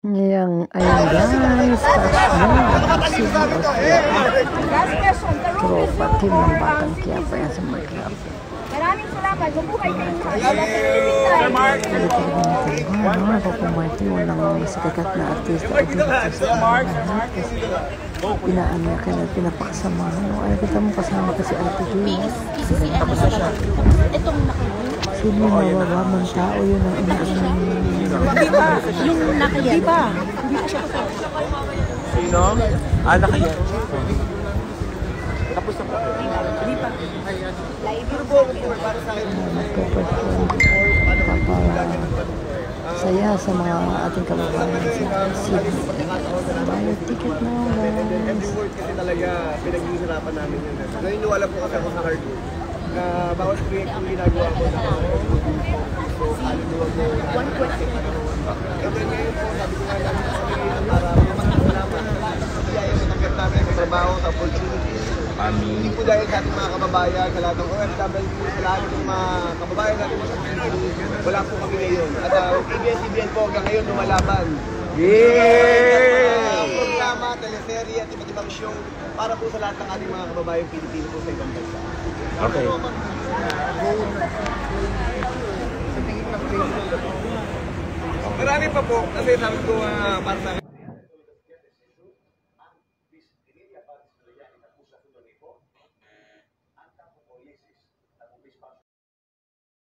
Ayan guys, touch mo. Tropa team ng Batang Quiapo yan sa Macquiapo. Maraming salamat. Mabuhay kayo. Papa Martin, walang sikat na artista. Pinaan niya kaya pinapakasamahan. Ay, kita mo kasama kasi Ate Joy. Itong nakalimutan. Sino yung mababamang tao yun ang inaanan niya? Yung nakayan. Diba? Hindi ko siya kasama. Sino? Nakayan. Tapos na po. Hindi pa. Saya sa mga ating kababayan sa Sydney. Bayad ticket na guys. Every word kasi talaga pinag-iisirapan namin yun. Naniniwala po kasi ako sa hard work. Na bawat project yung ginagawa ko na so kaluluwag mo. One question. And then ngayon po, sabi ko nga namin sa sarili para malaman sa biyaya sa tanggap namin sa trabaho, sa opportunities. Hindi po dahil sa ating mga kababayan, sa lahat ng OFW, sa lahat ng mga kababayan natin sa Pilipinas, wala po kami ngayon. At ABS-CBN po hanggang ngayon lumalaban. Yeah! Programa, teleserye at iba't ibang show para po sa lahat ng ating mga kababayan Pilipino po sa ibang bansa. Okay. Marami pa po kasi sabi ko para sa